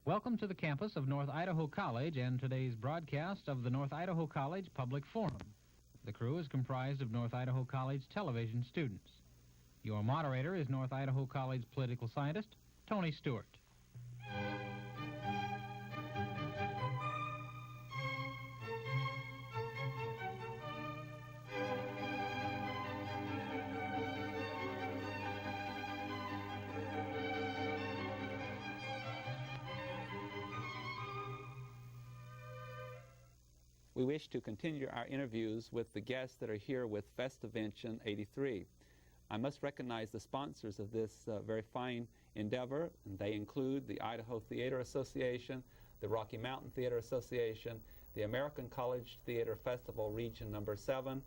Welcome to the campus of North Idaho College and today's broadcast of the North Idaho College Public Forum. The crew is comprised of North Idaho College television students. Your moderator is North Idaho College political scientist Tony Stewart. We wish to continue our interviews with the guests that are here with Festinvention 83. I must recognize the sponsors of this very fine endeavor, and they include the Idaho Theater Association, the Rocky Mountain Theater Association, the American College Theater Festival Region Number 7,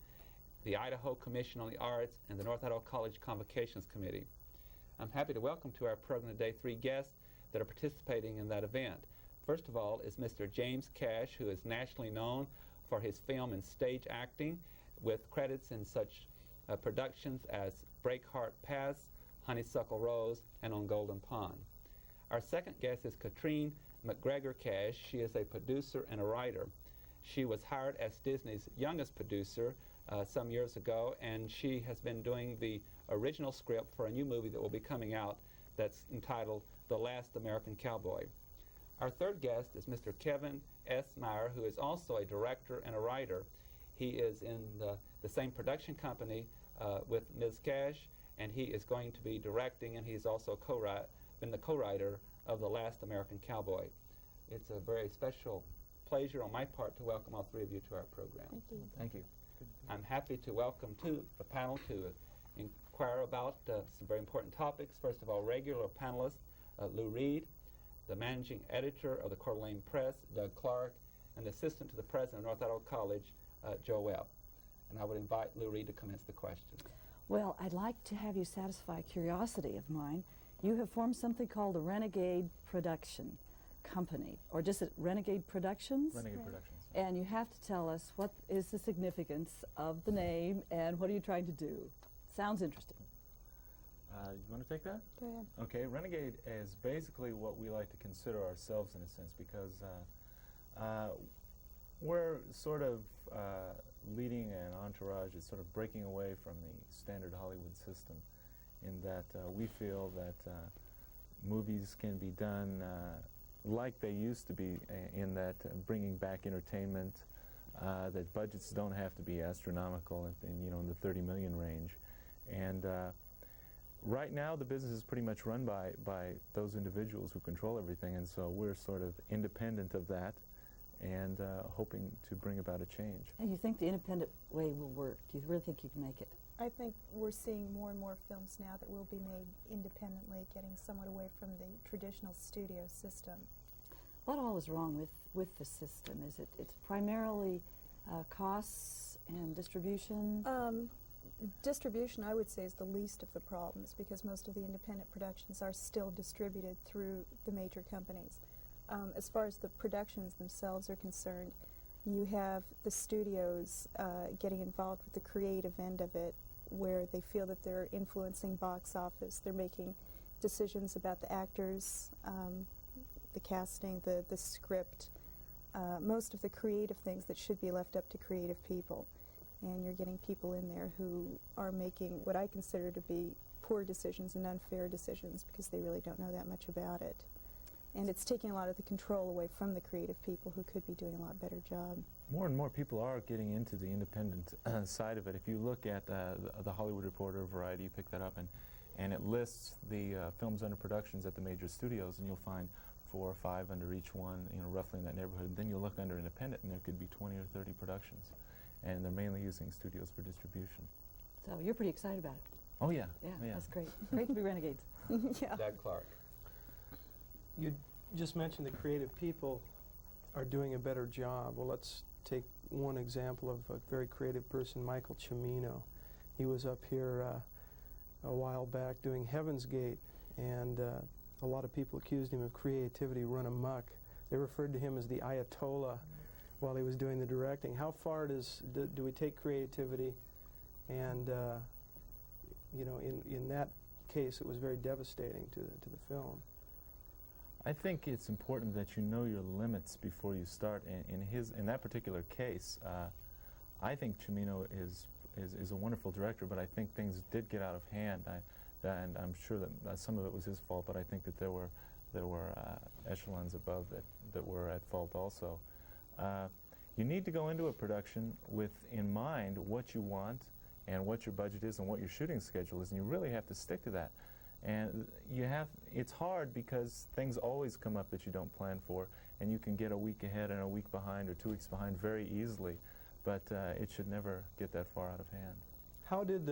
the Idaho Commission on the Arts, and the North Idaho College Convocations Committee. I'm happy to welcome to our program today three guests that are participating in that event. First of all is Mr. James Cash, who is nationally known for his film and stage acting, with credits in such productions as Breakheart Pass, Honeysuckle Rose, and On Golden Pond. Our second guest is Katrine McGregor Cash. She is a producer and a writer. She was hired as Disney's youngest producer some years ago, and she has been doing the original script for a new movie that will be coming out that's entitled The Last American Cowboy. Our third guest is Mr. Kevin S. Meyer, who is also a director and a writer. He is in the same production company with Ms. Cash, and he is going to be directing, and he's also been the co-writer of The Last American Cowboy. It's a very special pleasure on my part to welcome all three of you to our program. Thank you. Thank you. I'm happy to welcome to the panel to inquire about some very important topics. First of all, regular panelist Lou Reed, the managing editor of the Coeur d'Alene Press, Doug Clark, and the assistant to the president of North Idaho College, Joe Webb. And I would invite Lou Reed to commence the question. Well, I'd like to have you satisfy a curiosity of mine. You have formed something called the Renegade Production Company, or just Renegade Productions? Renegade Productions. And you have to tell us what is the significance of the name and what are you trying to do? Sounds interesting. You want to take that? Go ahead. Okay, Renegade is basically what we like to consider ourselves in a sense, because we're sort of leading an entourage that's sort of breaking away from the standard Hollywood system, in that we feel that movies can be done like they used to be, in that bringing back entertainment, that budgets don't have to be astronomical in the 30 million range. And right now, the business is pretty much run by those individuals who control everything, and so we're sort of independent of that and hoping to bring about a change. And you think the independent way will work? Do you really think you can make it? I think we're seeing more and more films now that will be made independently, getting somewhat away from the traditional studio system. What all is wrong with the system? Is it's primarily costs and distribution? Distribution, I would say, is the least of the problems, because most of the independent productions are still distributed through the major companies. As far as the productions themselves are concerned, you have the studios getting involved with the creative end of it, where they feel that they're influencing box office. They're making decisions about the actors, the casting, the script, most of the creative things that should be left up to creative people. And you're getting people in there who are making what I consider to be poor decisions and unfair decisions, because they really don't know that much about it. And it's taking a lot of the control away from the creative people who could be doing a lot better job. More and more people are getting into the independent side of it. If you look at the Hollywood Reporter, Variety, you pick that up, and it lists the films under productions at the major studios, and you'll find 4 or 5 under each one, roughly in that neighborhood. Then you'll look under independent, and there could be 20 or 30 productions. And they're mainly using studios for distribution. So you're pretty excited about it. Oh, yeah. Yeah, that's great. Great to be renegades. Yeah. Doug Clark. You just mentioned the creative people are doing a better job. Well, let's take one example of a very creative person, Michael Cimino. He was up here a while back doing Heaven's Gate, and a lot of people accused him of creativity run amok. They referred to him as the Ayatollah while he was doing the directing. How far do we take creativity? And in that case, it was very devastating to the film. I think it's important that you know your limits before you start. In that particular case, I think Cimino is a wonderful director, but I think things did get out of hand. And I'm sure that some of it was his fault, but I think that there were echelons above that were at fault also. You need to go into a production with in mind what you want and what your budget is and what your shooting schedule is, and you really have to stick to that. And it's hard because things always come up that you don't plan for, and you can get a week ahead and a week behind or 2 weeks behind very easily, but it should never get that far out of hand. How did,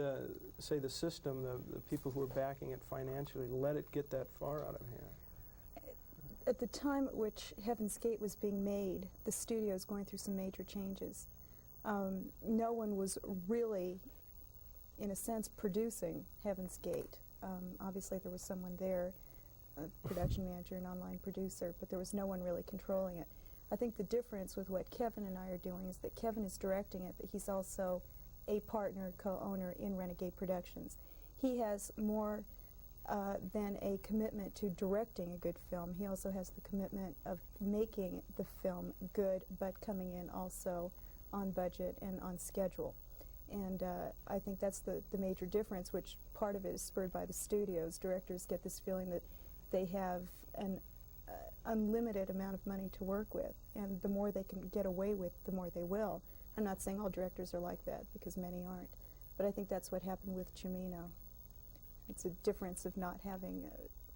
say, the system, the people who were backing it financially, let it get that far out of hand? At the time at which Heaven's Gate was being made, the studio was going through some major changes. No one was really, in a sense, producing Heaven's Gate. Obviously there was someone there, a production manager, an online producer, but there was no one really controlling it. I think the difference with what Kevin and I are doing is that Kevin is directing it, but he's also a partner, co-owner in Renegade Productions. He has more than a commitment to directing a good film. He also has the commitment of making the film good, but coming in also on budget and on schedule. And I think that's the major difference, which part of it is spurred by the studios. Directors get this feeling that they have an unlimited amount of money to work with, and the more they can get away with, the more they will. I'm not saying all directors are like that, because many aren't, but I think that's what happened with Cimino. It's a difference of not having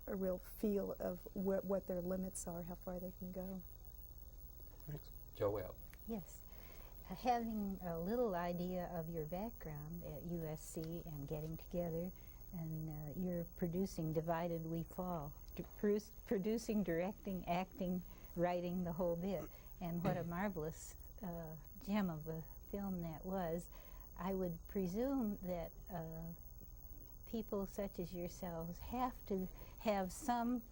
a real feel of what their limits are, how far they can go. Thanks. Joelle. Yes. Having a little idea of your background at USC and getting together, and you're producing Divided We Fall, producing, directing, acting, writing, the whole bit, and what a marvelous gem of a film that was. I would presume that people such as yourselves have to have some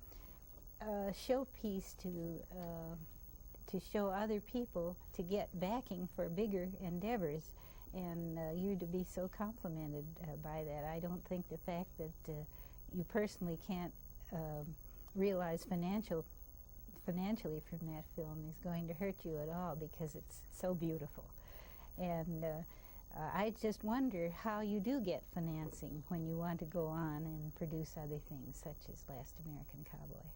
showpiece to show other people to get backing for bigger endeavors, and you to be so complimented by that. I don't think the fact that you personally can't realize financially from that film is going to hurt you at all, because it's so beautiful. And I just wonder how you do get financing when you want to go on and produce other things such as Last American Cowboy.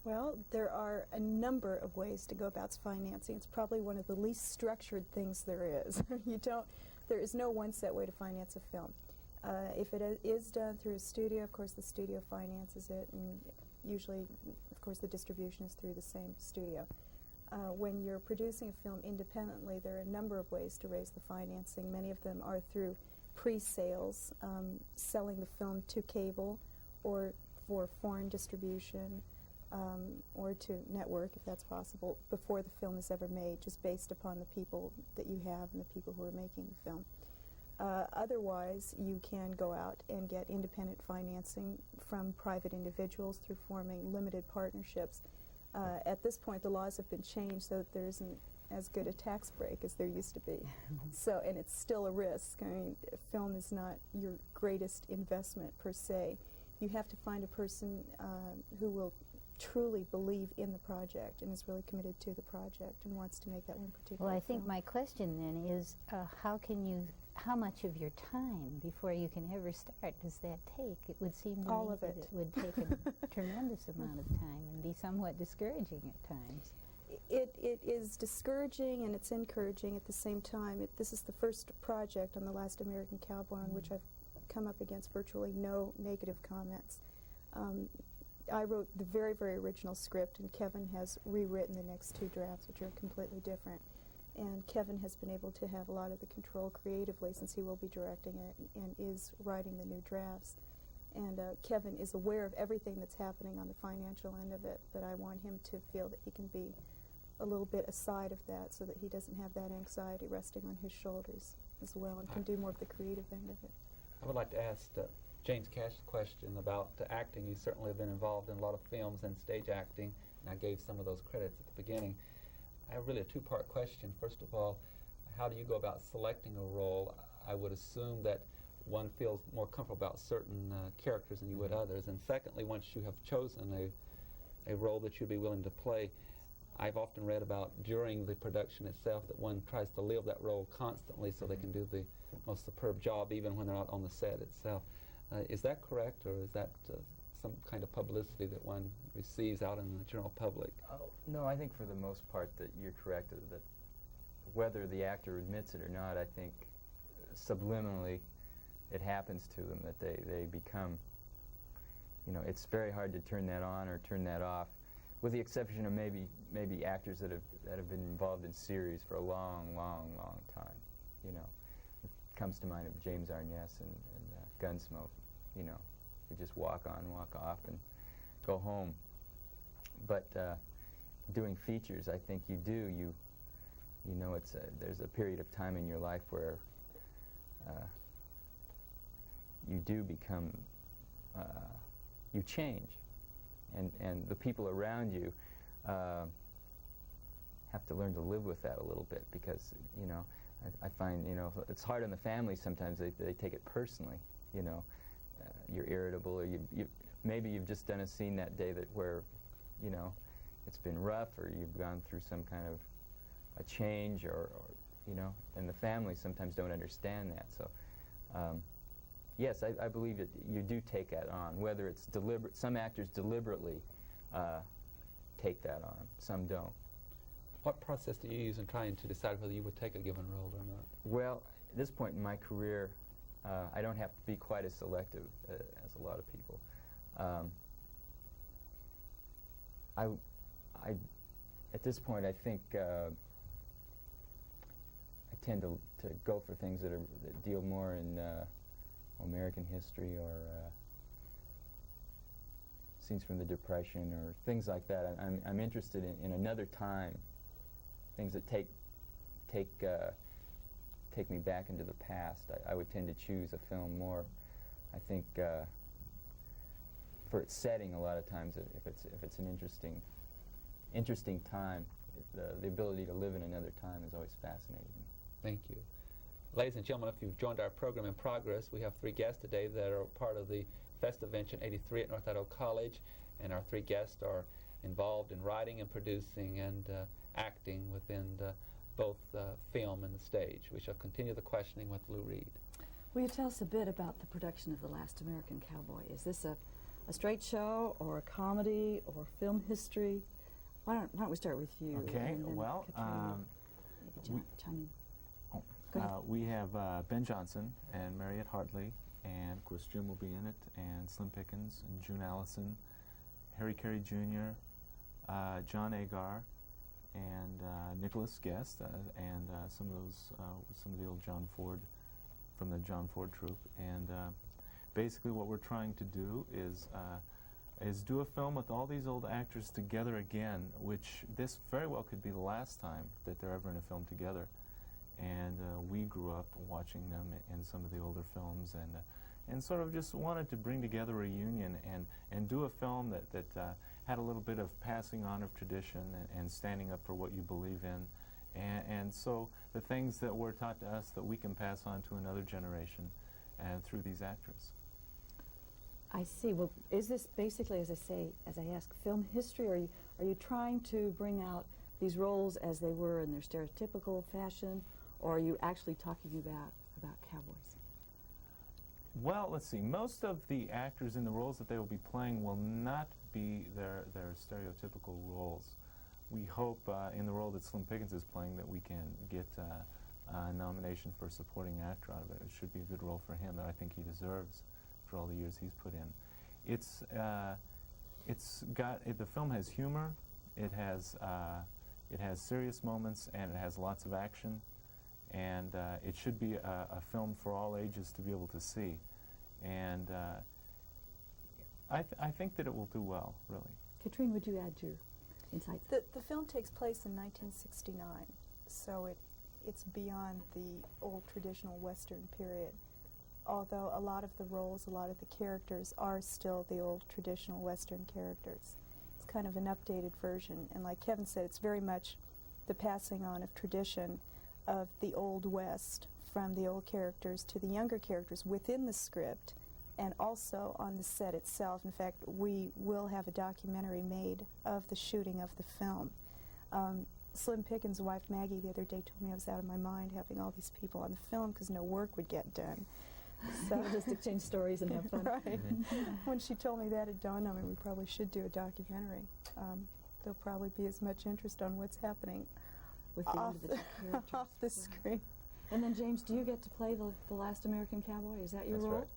Well, there are a number of ways to go about financing. It's probably one of the least structured things there is. There is no one set way to finance a film. If it is done through a studio, of course the studio finances it, and usually, of course, the distribution is through the same studio. When you're producing a film independently, there are a number of ways to raise the financing. Many of them are through pre-sales, selling the film to cable or for foreign distribution, or to network, if that's possible, before the film is ever made, just based upon the people that you have and the people who are making the film. Otherwise, you can go out and get independent financing from private individuals through forming limited partnerships. At this point, the laws have been changed so that there isn't as good a tax break as there used to be. So, and it's still a risk. I mean, film is not your greatest investment per se. You have to find a person who will truly believe in the project and is really committed to the project and wants to make that one particular Well, I think film. my question then is, how much of your time before you can ever start does that take? It would seem to All me of that it. it would take a tremendous amount of time and be somewhat discouraging at times. It is discouraging and it's encouraging at the same time. This is the first project on The Last American Cowboy on which I've come up against virtually no negative comments. I wrote the very, very original script, and Kevin has rewritten the next two drafts, which are completely different. And Kevin has been able to have a lot of the control creatively, since he will be directing it and is writing the new drafts. And Kevin is aware of everything that's happening on the financial end of it, but I want him to feel that he can be a little bit aside of that so that he doesn't have that anxiety resting on his shoulders as well and can do more of the creative end of it. I would like to ask James Cash a question about acting. You certainly have been involved in a lot of films and stage acting, and I gave some of those credits at the beginning. I have really a two-part question. First of all, how do you go about selecting a role? I would assume that one feels more comfortable about certain characters than you would others. And secondly, once you have chosen a role that you'd be willing to play. I've often read about during the production itself that one tries to live that role constantly so they can do the most superb job even when they're not on the set itself. Is that correct, or is that some kind of publicity that one receives out in the general public? No, I think for the most part that you're correct, that whether the actor admits it or not, I think subliminally it happens to them, that they become, you know, it's very hard to turn that on or turn that off, with the exception of maybe actors that have been involved in series for a long time. You know, it comes to mind of James Arness and Gunsmoke. You know, you just walk on, walk off, and go home. But doing features, I think you know, there's a period of time in your life where you do become, you change. And the people around you have to learn to live with that a little bit, because, you know, I find, you know, it's hard on the family sometimes. They take it personally, you know. You're irritable, or maybe you've just done a scene that day where, you know, it's been rough, or you've gone through some kind of a change, or you know, and the family sometimes don't understand that. So yes, I believe that you do take that on, whether it's deliberate. Some actors deliberately take that on, some don't. What process do you use in trying to decide whether you would take a given role or not? Well, at this point in my career, I don't have to be quite as selective as a lot of people. At this point, I think I tend to go for things that deal more in American history, or scenes from the Depression, or things like that. I'm interested in another time, things that take me back into the past. I would tend to choose a film more, I think, for its setting. A lot of times, if it's an interesting time, the ability to live in another time has always fascinated me. Thank you. Ladies and gentlemen, if you've joined our program in progress, we have three guests today that are part of the Festinvention 83 at North Idaho College, and our three guests are involved in writing and producing and acting within both film and the stage. We shall continue the questioning with Lou Reed. Will you tell us a bit about the production of The Last American Cowboy? Is this a straight show, or a comedy, or film history? Why don't we start with you? Okay, well, we have Ben Johnson and Mariette Hartley, and of course Jim will be in it, and Slim Pickens, and June Allison, Harry Carey Jr., John Agar, and Nicholas Guest, and some of the old John Ford, from the John Ford troupe. And basically what we're trying to do is do a film with all these old actors together again, which this very well could be the last time that they're ever in a film together. And we grew up watching them in some of the older films, and sort of just wanted to bring together a reunion and do a film that had a little bit of passing on of tradition and standing up for what you believe in. And so the things that were taught to us that we can pass on to another generation through these actors. I see. Well, is this basically, as I ask, film history? Or are you trying to bring out these roles as they were in their stereotypical fashion, or are you actually talking about cowboys? Well, let's see. Most of the actors in the roles that they will be playing will not be their stereotypical roles. We hope in the role that Slim Pickens is playing that we can get a nomination for supporting actor out of it. It should be a good role for him that I think he deserves for all the years he's put in. The film has humor, it has serious moments, and it has lots of action, and it should be a film for all ages to be able to see. And I think that it will do well, really. Katrine, would you add your insights? The film takes place in 1969, so it's beyond the old traditional Western period. Although a lot of the roles, a lot of the characters are still the old traditional Western characters. It's kind of an updated version, and like Kevin said, it's very much the passing on of tradition of the Old West from the old characters to the younger characters within the script, and also on the set itself. In fact, we will have a documentary made of the shooting of the film. Slim Pickens' wife Maggie the other day told me I was out of my mind having all these people on the film because no work would get done. So just exchange stories and have fun. Right. When she told me that, it dawned on me we probably should do a documentary. There'll probably be as much interest on what's happening With the individual characters. off the screen. And then, James, do you get to play the last American cowboy? Is that your That's role? right.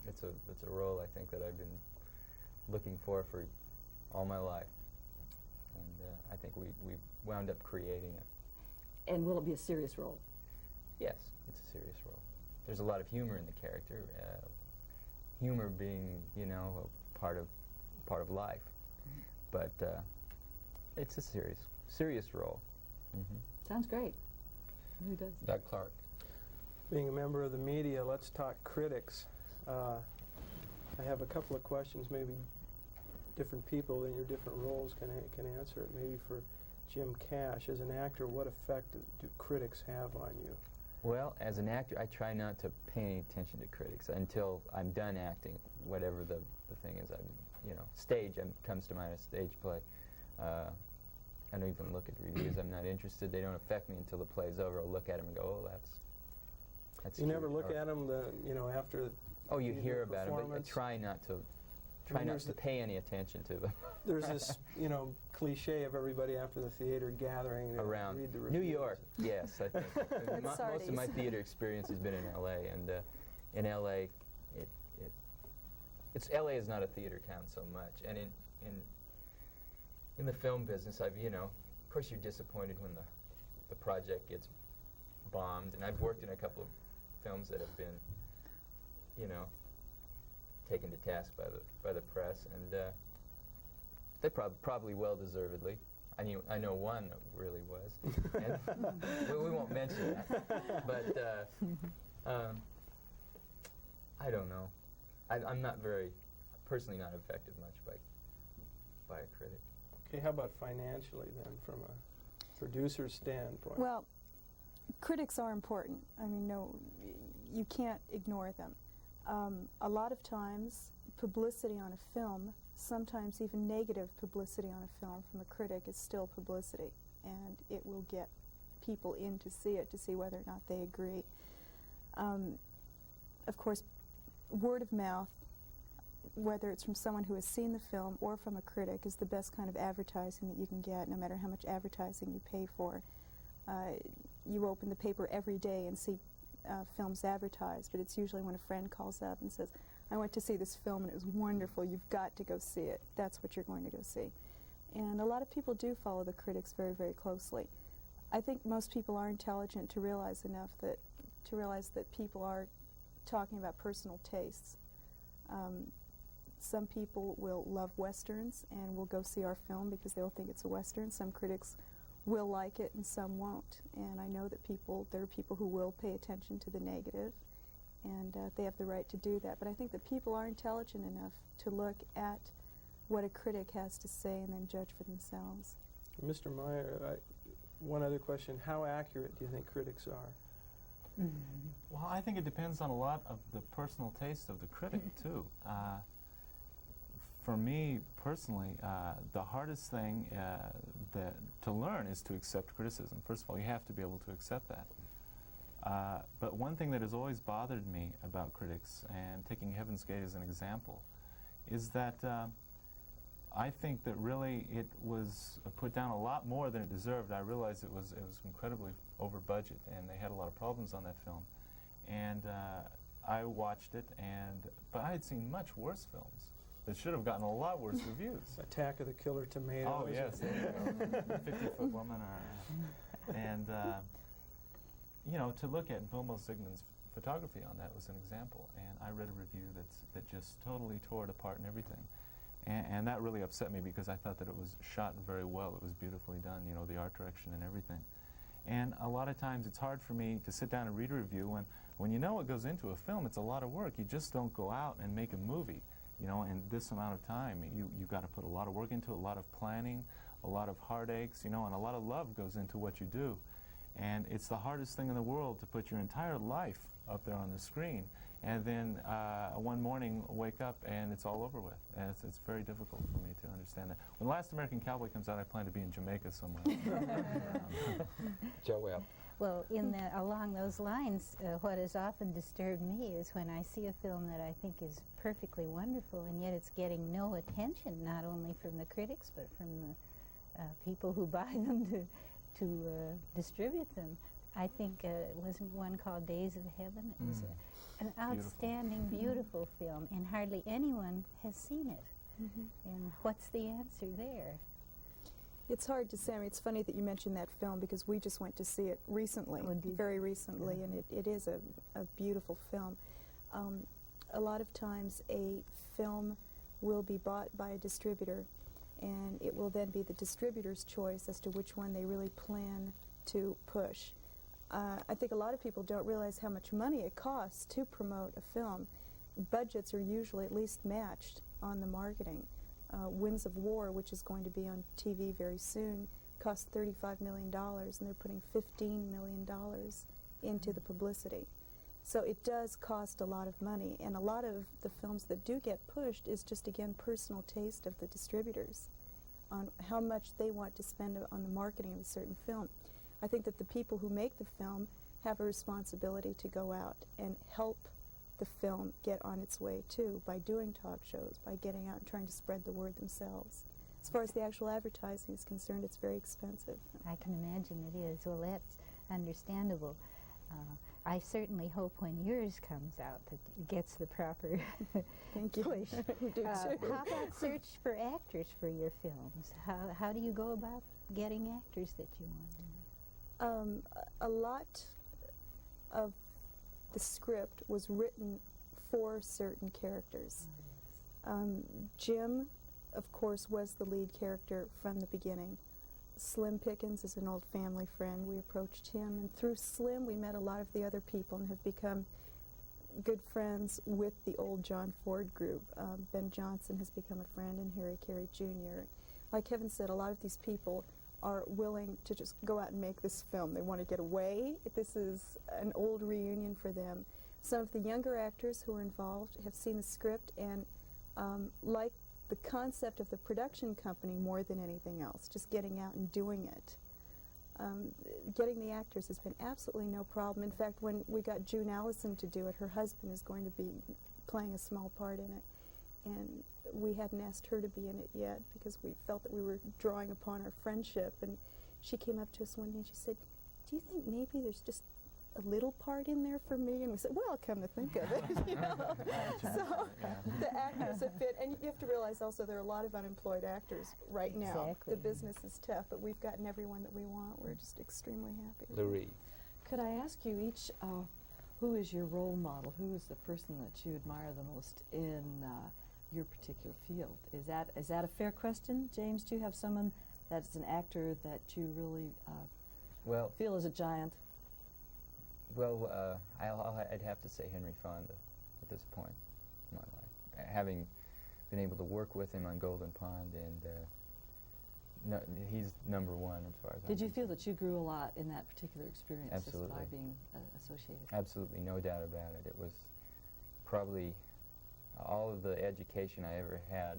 It's a role I think that I've been looking for all my life, and I think we wound up creating it. And will it be a serious role? Yes, it's a serious role. There's a lot of humor in the character. Humor being, you know, a part of life, but it's a serious role. Sounds great. Who does? Doug Clark. Being a member of the media, let's talk critics. I have a couple of questions, maybe different people in your different roles can answer it. Maybe for Jim Cash, as an actor, what effect do critics have on you? Well, as an actor, I try not to pay any attention to critics until I'm done acting, whatever the thing is. Stage comes to mind, a stage play. I don't even look at reviews. I'm not interested. They don't affect me until the play's over. I'll look at them and go, oh, that's. You never look at them, after. Oh, you hear about them, but I performance? try not to pay any attention to them. There's this, cliche of everybody after the theater gathering Around read the New reviews. York, yes, I think. Most of my theater experience has been in L.A., and in L.A., L.A. is not a theater town so much, and in the film business, of course you're disappointed when the project gets bombed, and I've worked in a couple of films that have been, taken to task by the press, and they probably well deservedly. I know one really was, and we won't mention that. But I don't know. I'm not personally not affected much by a critic. Okay, how about financially then, from a producer's standpoint? Well, critics are important. I mean, no, you can't ignore them. A lot of times, publicity on a film, sometimes even negative publicity on a film from a critic is still publicity, and it will get people in to see it, to see whether or not they agree. Of course, word of mouth, whether it's from someone who has seen the film or from a critic, is the best kind of advertising that you can get, no matter how much advertising you pay for. You open the paper every day and see films advertised, but it's usually when a friend calls up and says, I went to see this film and it was wonderful, you've got to go see it. That's what you're going to go see. And a lot of people do follow the critics very, very closely. I think most people are intelligent to realize that people are talking about personal tastes. Some people will love Westerns and will go see our film because they'll think it's a Western. Some critics will like it and some won't. And I know that there are people who will pay attention to the negative, and they have the right to do that. But I think that people are intelligent enough to look at what a critic has to say and then judge for themselves. Mr. Meyer, one other question. How accurate do you think critics are? Well, I think it depends on a lot of the personal taste of the critic, too. For me, personally, the hardest thing to learn is to accept criticism. First of all, you have to be able to accept that. But one thing that has always bothered me about critics, and taking Heaven's Gate as an example, is that I think that really it was put down a lot more than it deserved. I realized it was incredibly over budget, and they had a lot of problems on that film. And I watched it, but I had seen much worse films that should have gotten a lot worse reviews. Attack of the Killer Tomatoes. Oh yes, there you go. 50-Foot Woman, and to look at Vilmos Zsigmond's photography on that was an example. And I read a review that just totally tore it apart and everything. And that really upset me because I thought that it was shot very well. It was beautifully done, the art direction and everything. And a lot of times it's hard for me to sit down and read a review when you know what goes into a film. It's a lot of work. You just don't go out and make a movie, in this amount of time. You've got to put a lot of work into it, a lot of planning, a lot of heartaches, and a lot of love goes into what you do. And it's the hardest thing in the world to put your entire life up there on the screen and then one morning wake up and it's all over with. And it's very difficult for me to understand that. When Last American Cowboy comes out, I plan to be in Jamaica somewhere. Joe Webb. Well, along those lines, what has often disturbed me is when I see a film that I think is perfectly wonderful, and yet it's getting no attention, not only from the critics, but from the people who buy them to distribute them. I think, wasn't one called Days of Heaven? It was an outstanding, beautiful film, and hardly anyone has seen it. And what's the answer there? It's hard to say. I mean, it's funny that you mentioned that film because we just went to see it recently, very recently, and it is a beautiful film. A lot of times a film will be bought by a distributor, and it will then be the distributor's choice as to which one they really plan to push. I think a lot of people don't realize how much money it costs to promote a film. Budgets are usually at least matched on the marketing. Winds of War, which is going to be on TV very soon, cost $35 million, and they're putting $15 million into the publicity. So it does cost a lot of money, and a lot of the films that do get pushed is just, again, personal taste of the distributors on how much they want to spend on the marketing of a certain film. I think that the people who make the film have a responsibility to go out and help the film get on its way too, by doing talk shows, by getting out and trying to spread the word themselves. As far as the actual advertising is concerned, it's very expensive. I can imagine it is. Well, that's understandable. I certainly hope when yours comes out that it gets the proper Thank you. push. We do too. How about search for actors for your films? How do you go about getting actors that you want? A lot of the script was written for certain characters. Jim, of course, was the lead character from the beginning. Slim Pickens is an old family friend. We approached him, and through Slim we met a lot of the other people and have become good friends with the old John Ford group. Ben Johnson has become a friend, and Harry Carey Jr. Like Kevin said, a lot of these people are willing to just go out and make this film. They want to get away. This is an old reunion for them. Some of the younger actors who are involved have seen the script and like the concept of the production company more than anything else, just getting out and doing it. Getting the actors has been absolutely no problem. In fact, when we got June Allison to do it, her husband is going to be playing a small part in it. And we hadn't asked her to be in it yet because we felt that we were drawing upon our friendship. And she came up to us one day and she said, "Do you think maybe there's just a little part in there for me?" And we said, "Well, come to think of it." You know? So the actors have fit. And you have to realize also there are a lot of unemployed actors right now. Exactly. The business is tough, but we've gotten everyone that we want. We're just extremely happy. Lou Reed. Could I ask you each, who is your role model? Who is the person that you admire the most in your particular field? Is that a fair question, James? Do you have someone that's an actor that you really feel is a giant? Well, I'd have to say Henry Fonda at this point in my life. Having been able to work with him on Golden Pond, and he's number one as far as Did you feel that you grew a lot in that particular experience? Absolutely. Just by being associated? Absolutely, no doubt about it. It was probably all of the education I ever had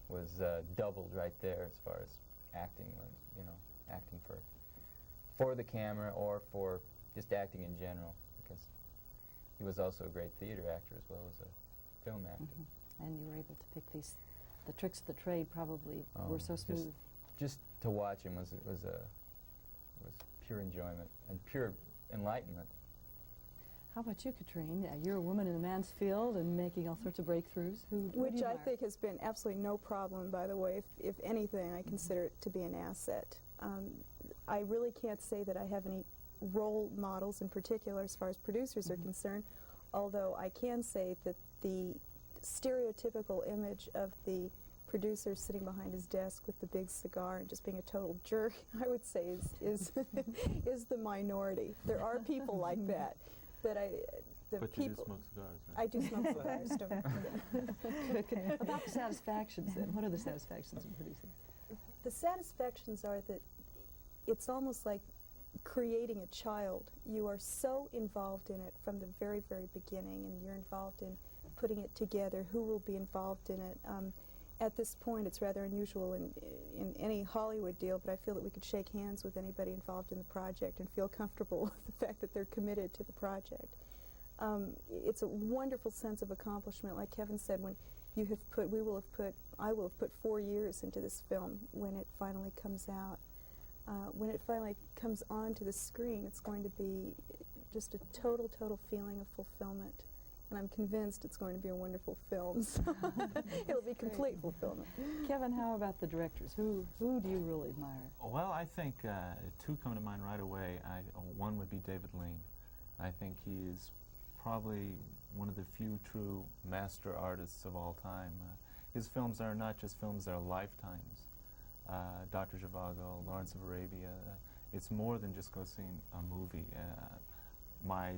was doubled right there as far as acting went. You know, acting for the camera or for just acting in general, because he was also a great theater actor as well as a film actor. And you were able to pick the tricks of the trade probably were so smooth. Just to watch him was pure enjoyment and pure enlightenment. How about you, Katrine? You're a woman in a man's field and making all sorts of breakthroughs. Which I think has been absolutely no problem, by the way. If anything, I consider it to be an asset. I really can't say that I have any role models in particular as far as producers are concerned, although I can say that the stereotypical image of the producer sitting behind his desk with the big cigar and just being a total jerk, I would say is the minority. There are people like that. But you do smoke cigars, right? I do smoke cigars. About the satisfactions then. What are the satisfactions in producing? The satisfactions are that it's almost like creating a child, you are so involved in it from the very, very beginning, and you're involved in putting it together, who will be involved in it. At this point, it's rather unusual in any Hollywood deal, but I feel that we could shake hands with anybody involved in the project and feel comfortable with the fact that they're committed to the project. It's a wonderful sense of accomplishment. Like Kevin said, when you have put, I will have put 4 years into this film when it finally comes out. When it finally comes onto the screen, it's going to be just a total feeling of fulfillment. And I'm convinced it's going to be a wonderful film. So it'll be complete fulfillment. Kevin, how about the directors? Who do you really admire? Well, I think two come to mind right away. One would be David Lean. I think he is probably one of the few true master artists of all time. His films are not just films, they're lifetimes. Dr. Zhivago, Lawrence of Arabia, it's more than just go seeing a movie. My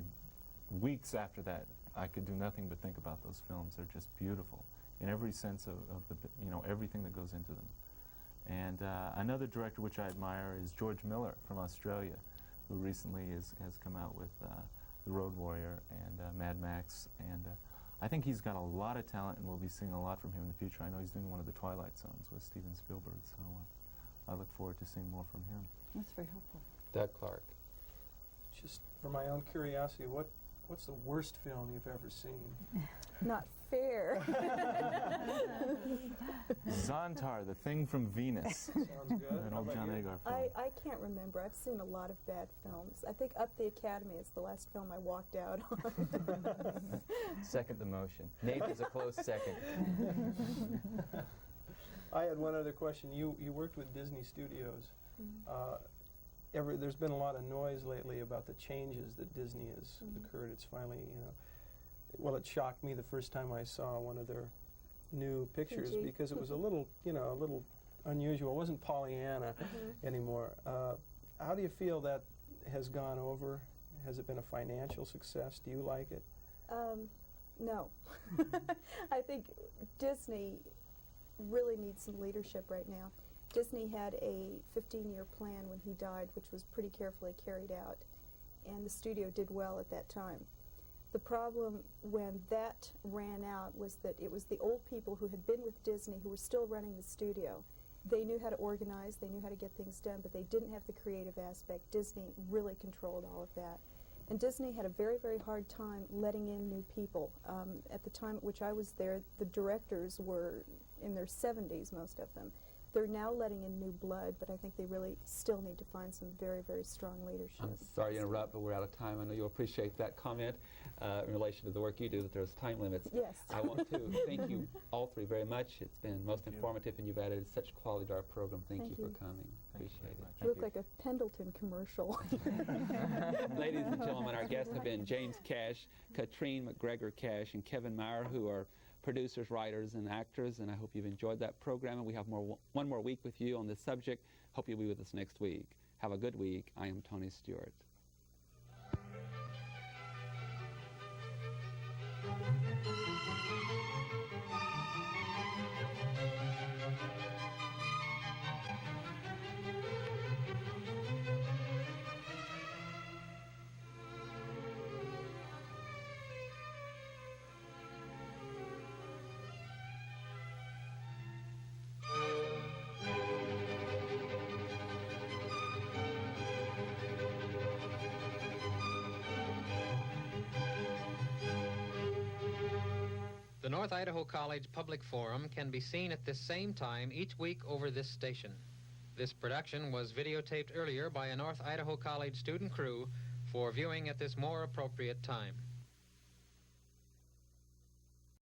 weeks after that, I could do nothing but think about those films. They're just beautiful in every sense of the, everything that goes into them. And another director which I admire is George Miller from Australia, who recently has come out with The Road Warrior and Mad Max. And I think he's got a lot of talent, and we'll be seeing a lot from him in the future. I know he's doing one of the Twilight Zones with Steven Spielberg, so I look forward to seeing more from him. That's very helpful. Doug Clark. Just for my own curiosity, what's the worst film you've ever seen? Not fair. Zontar, The Thing from Venus. Sounds good. An How old about John you? Agar film. I can't remember. I've seen a lot of bad films. I think Up the Academy is the last film I walked out on. Second the motion. Nathan's a close second. I had one other question. You worked with Disney Studios. There's been a lot of noise lately about the changes that Disney has occurred. It's finally, well, it shocked me the first time I saw one of their new pictures because it was a little unusual. It wasn't Pollyanna anymore. How do you feel that has gone over? Has it been a financial success? Do you like it? No. I think Disney really needs some leadership right now. Disney had a 15-year plan when he died, which was pretty carefully carried out, and the studio did well at that time. The problem when that ran out was that it was the old people who had been with Disney who were still running the studio. They knew how to organize, they knew how to get things done, but they didn't have the creative aspect. Disney really controlled all of that. And Disney had a very, very hard time letting in new people. At the time at which I was there, the directors were in their 70s, most of them. They're now letting in new blood, but I think they really still need to find some very, very strong leadership. I'm sorry to interrupt, but we're out of time. I know you'll appreciate that comment in relation to the work you do, that there's time limits. Yes. I want to thank you all three very much. It's been most informative, and you've added such quality to our program. Thank you for coming. Appreciate it. You look like a Pendleton commercial. Ladies and gentlemen, our guests have been James Cash, Katrine McGregor Cash, and Kevin Meyer, who are producers, writers, and actors, and I hope you've enjoyed that program, and we have one more week with you on this subject. Hope you'll be with us next week. Have a good week. I am Tony Stewart. The North Idaho College Public Forum can be seen at this same time each week over this station. This production was videotaped earlier by a North Idaho College student crew for viewing at this more appropriate time.